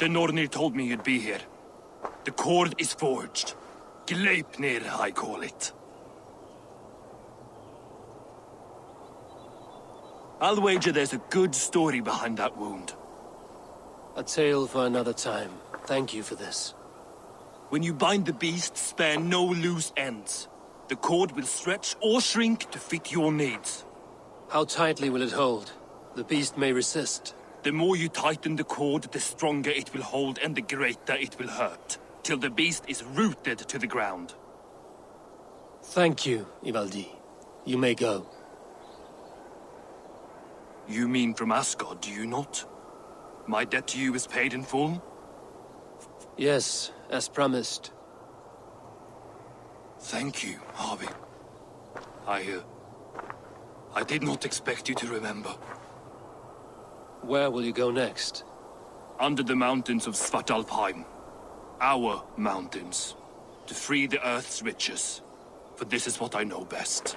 The Nornir told me you'd be here. The cord is forged. Gleipnir, I call it. I'll wager there's a good story behind that wound. A tale for another time. Thank you for this. When you bind the beast, spare no loose ends. The cord will stretch or shrink to fit your needs. How tightly will it hold? The beast may resist. The more you tighten the cord, the stronger it will hold and the greater it will hurt, till the beast is rooted to the ground. Thank you, Ivaldi. You may go. You mean from Asgard, do you not? My debt to you is paid in full? Yes, as promised. Thank you, Harvey. I did not expect you to remember. Where will you go next? Under the mountains of Svartalfheim. Our mountains. To free the Earth's riches. For this is what I know best.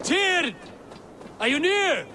Tyr! Are you near?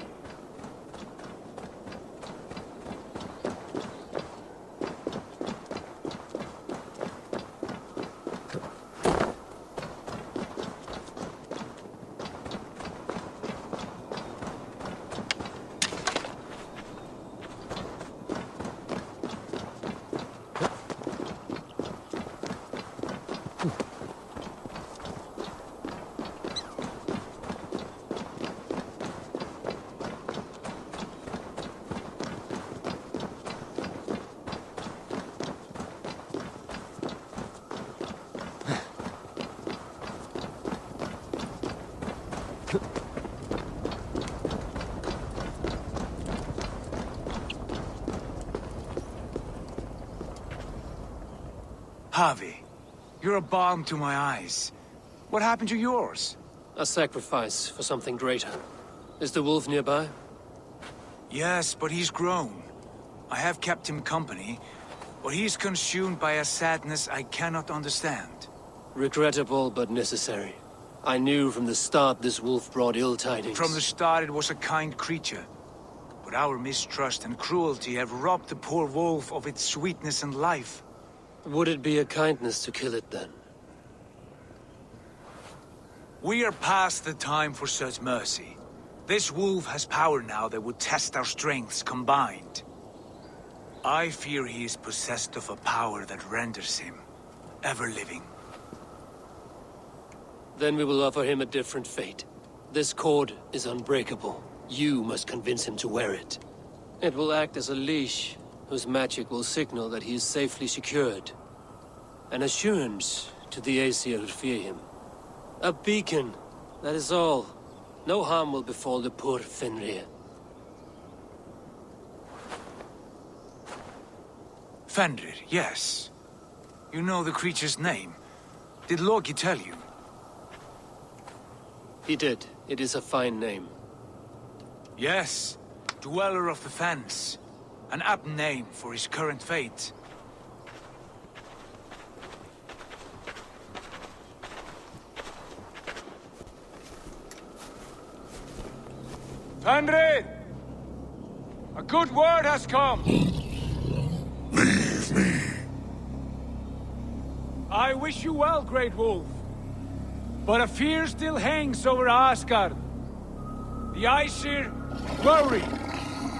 Harvey, You're a balm to my eyes. What happened to yours? A sacrifice for something greater. Is the wolf nearby? Yes, but he's grown. I have kept him company, but he's consumed by a sadness I cannot understand. Regrettable, but necessary. I knew from the start this wolf brought ill tidings. From the start it was a kind creature. But our mistrust and cruelty have robbed the poor wolf of its sweetness and life. Would it be a kindness to kill it then? We are past the time for such mercy. This wolf has power now that would test our strengths combined. I fear he is possessed of a power that renders him ever-living. Then we will offer him a different fate. This cord is unbreakable. You must convince him to wear it. It will act as a leash, whose magic will signal that he is safely secured. An assurance to the Aesir who fear him. A beacon, that is all. No harm will befall the poor Fenrir. Fenrir, yes. You know the creature's name. Did Loki tell you? He did. It is a fine name. Yes. Dweller of the Fens. An apt name for his current fate. Fenrir! A good word has come! Leave me. I wish you well, Great Wolf. But a fear still hangs over Asgard. The Aesir worry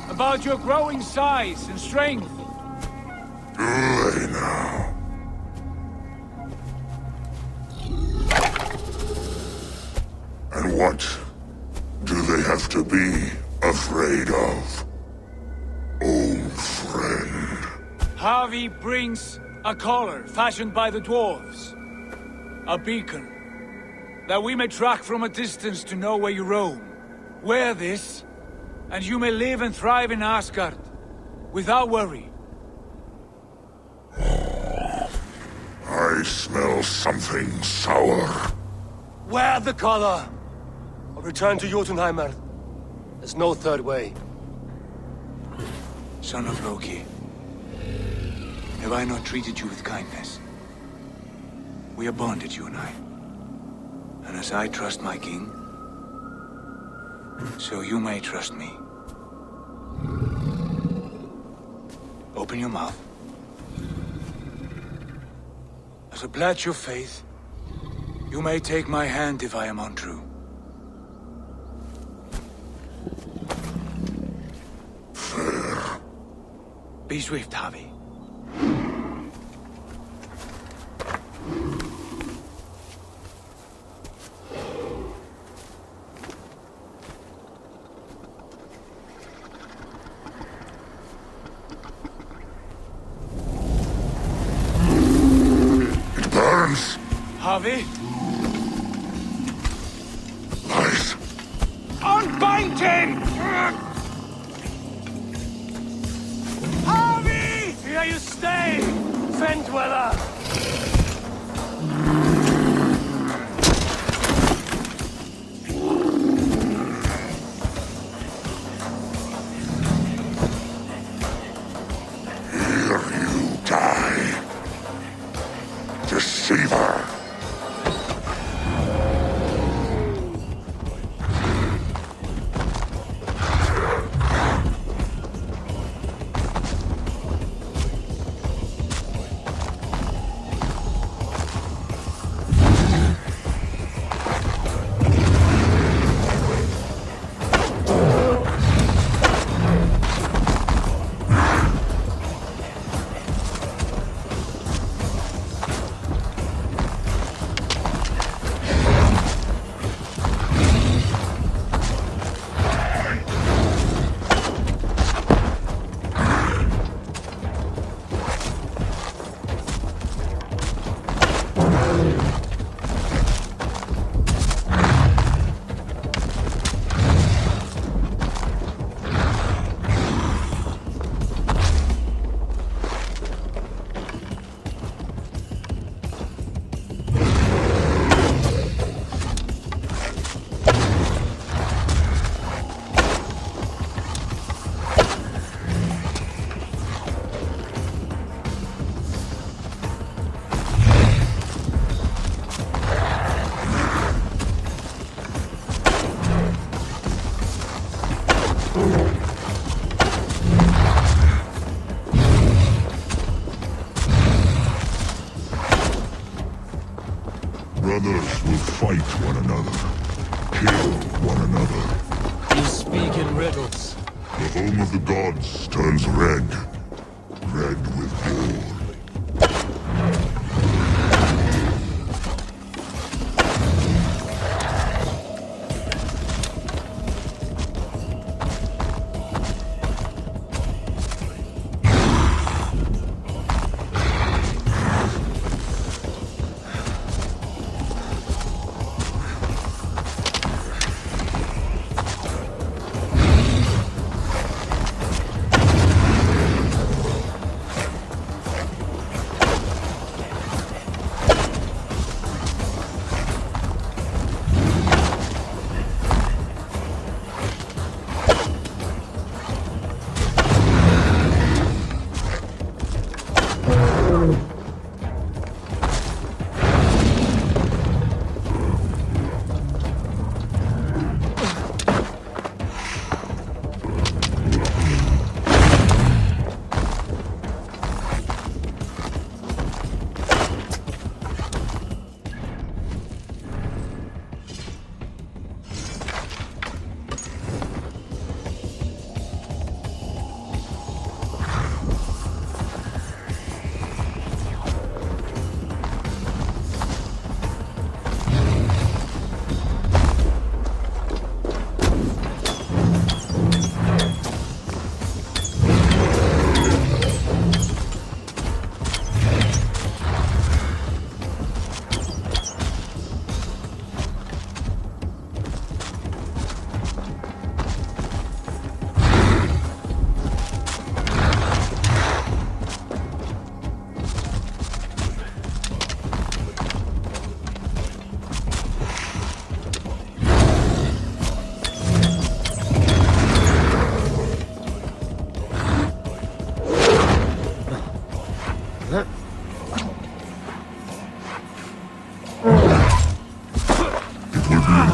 about your growing size and strength. Do they now? And what do they have to be afraid of? Old friend. Havi brings a collar fashioned by the dwarves. A beacon. That we may track from a distance to know where you roam. Wear this, and you may live and thrive in Asgard, without worry. I smell something sour. Wear the collar! Or return to Jotunheimer. There's no third way. Son of Loki, have I not treated you with kindness? We are bonded, you and I. And as I trust my king, so you may trust me. Open your mouth. As a pledge of faith, you may take my hand if I am untrue. Fair. Be swift, Havi. It burns. Havi, Lies. unbind him! Havi! Here you stay, Fen Dweller! Here you die. Deceiver. fight one another, kill one another. You speak in riddles. The home of the gods turns red, red with gore.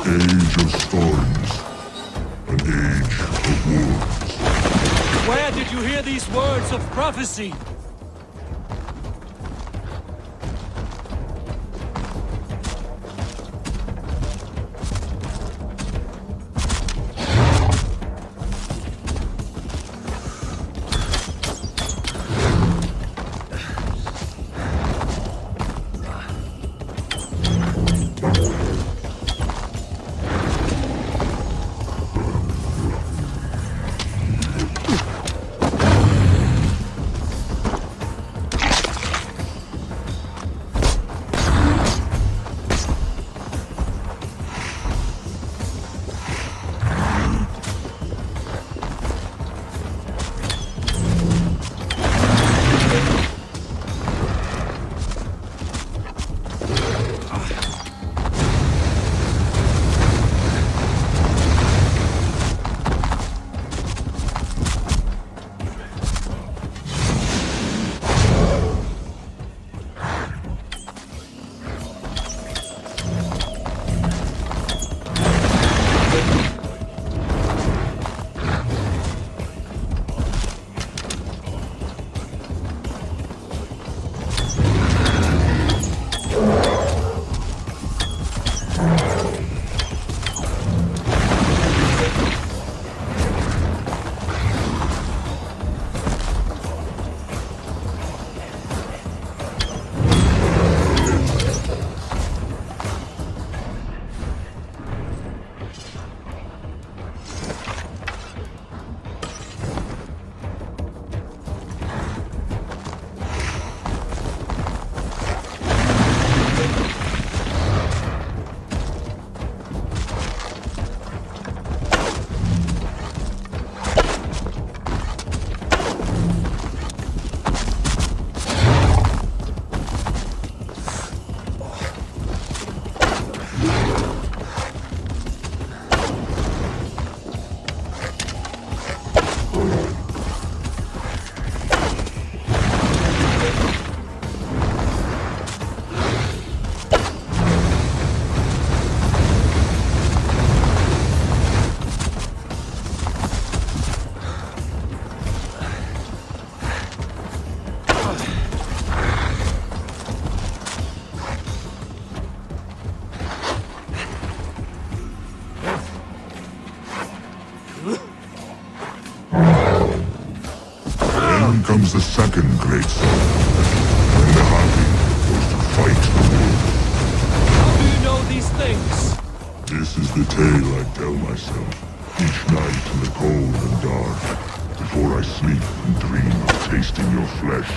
Age of storms, an age of wars. Where did you hear these words of prophecy? comes the second great song. When the Happy was to fight the wolf. How do you know these things? This is the tale I tell myself, each night in the cold and dark, before I sleep and dream of tasting your flesh.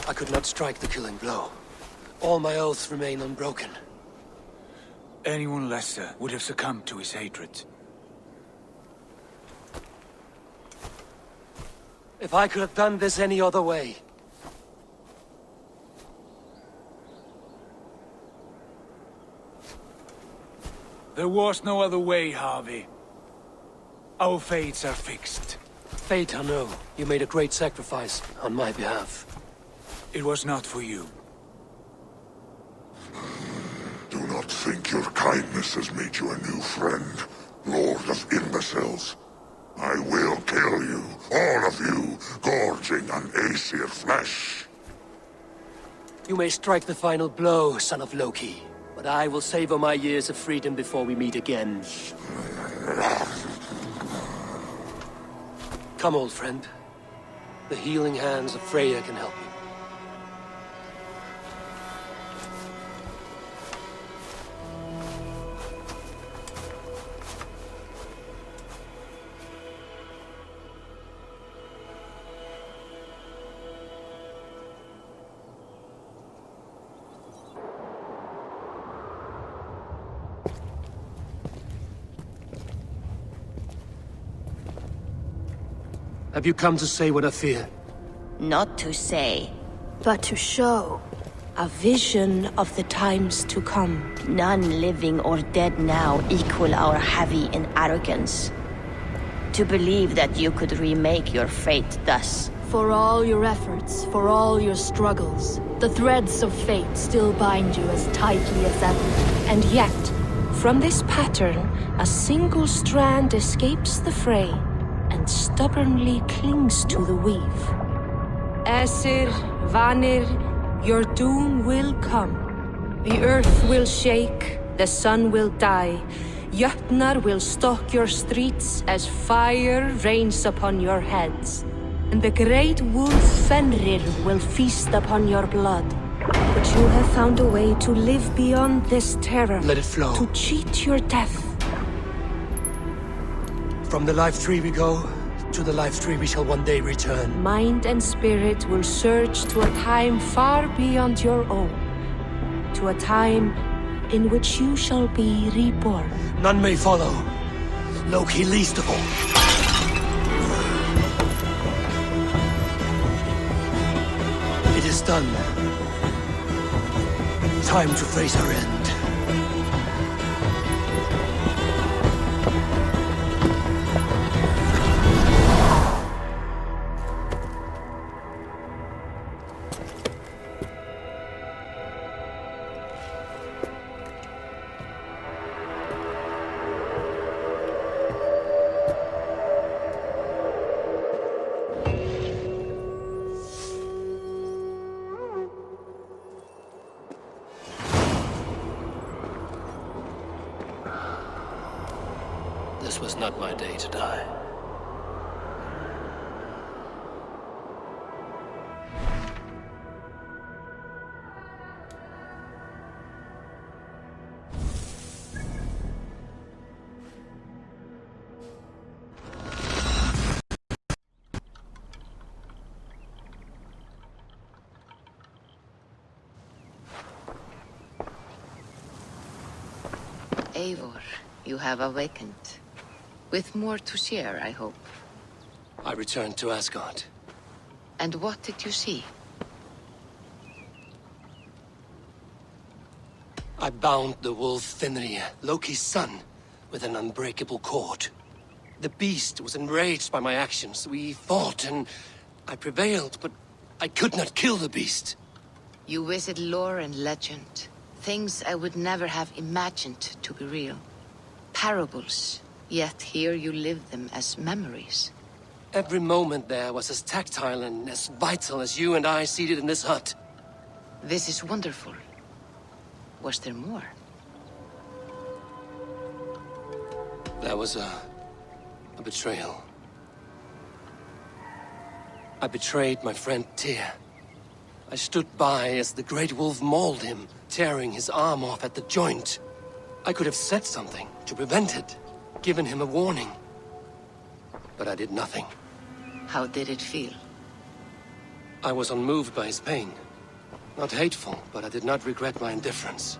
I could not strike the killing blow. All my oaths remain unbroken. Anyone lesser would have succumbed to his hatred. If I could have done this any other way. There was no other way, Harvey. Our fates are fixed. Fate, I know. You made a great sacrifice on my behalf. It was not for you. Do not think your kindness has made you a new friend, Lord of Imbeciles. I will kill you, all of you, gorging on Aesir flesh. You may strike the final blow, son of Loki. But I will savor my years of freedom before we meet again. Come, old friend. The healing hands of Freya can help you. Have you come to say what I fear? Not to say. But to show. A vision of the times to come. None living or dead now equal our heavy in arrogance. To believe that you could remake your fate thus. For all your efforts, for all your struggles, the threads of fate still bind you as tightly as ever. And yet, from this pattern, a single strand escapes the fray and stubbornly clings to the weave. Aesir, Vanir, your doom will come. The earth will shake, the sun will die. Jötnar will stalk your streets as fire rains upon your heads. And the great wolf Fenrir will feast upon your blood. But you have found a way to live beyond this terror. Let it flow. To cheat your death. From the life tree we go, to the life tree we shall one day return. Mind and spirit will surge to a time far beyond your own. To a time in which you shall be reborn. None may follow. Loki least of all. It is done. Time to face our end. This was not my day to die. Eivor, you have awakened. With more to share, I hope. I returned to Asgard. And what did you see? I bound the wolf Fenrir, Loki's son, with an unbreakable cord. The beast was enraged by my actions. We fought and I prevailed, but I could not kill the beast. You visit lore and legend. Things I would never have imagined to be real. parables, yet here you live them as memories. Every moment there was as tactile and as vital as you and I seated in this hut. This is wonderful. Was there more? There was a betrayal. I betrayed my friend Tyr. I stood by as the Great Wolf mauled him, tearing his arm off at the joint. I could have said something to prevent it, given him a warning. But I did nothing. How did it feel? I was unmoved by his pain. Not hateful, but I did not regret my indifference.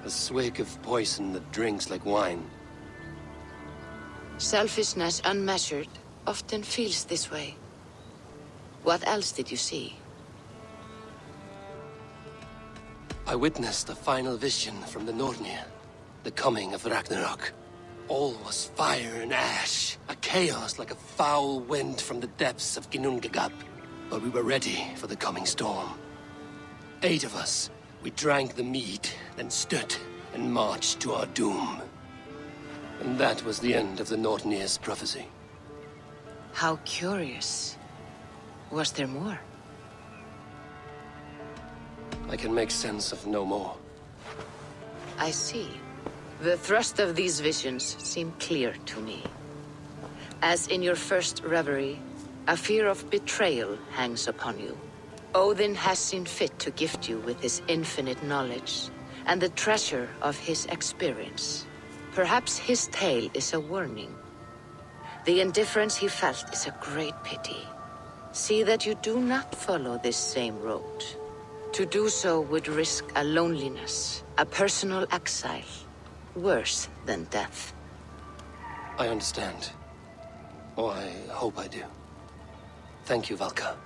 A swig of poison that drinks like wine. Selfishness unmeasured often feels this way. What else did you see? I witnessed a final vision from the Nornir, the coming of Ragnarok. All was fire and ash, a chaos like a foul wind from the depths of Ginnungagap. But we were ready for the coming storm. 8 of us, we drank the mead, then stood and marched to our doom. And that was the end of the Nornir's prophecy. How curious. Was there more? I can make sense of no more. I see. The thrust of these visions seem clear to me. As in your first reverie, a fear of betrayal hangs upon you. Odin has seen fit to gift you with his infinite knowledge and the treasure of his experience. Perhaps his tale is a warning. The indifference he felt is a great pity. See that you do not follow this same road. To do so would risk a loneliness, a personal exile, worse than death. I understand. Or I hope I do. Thank you, Valka.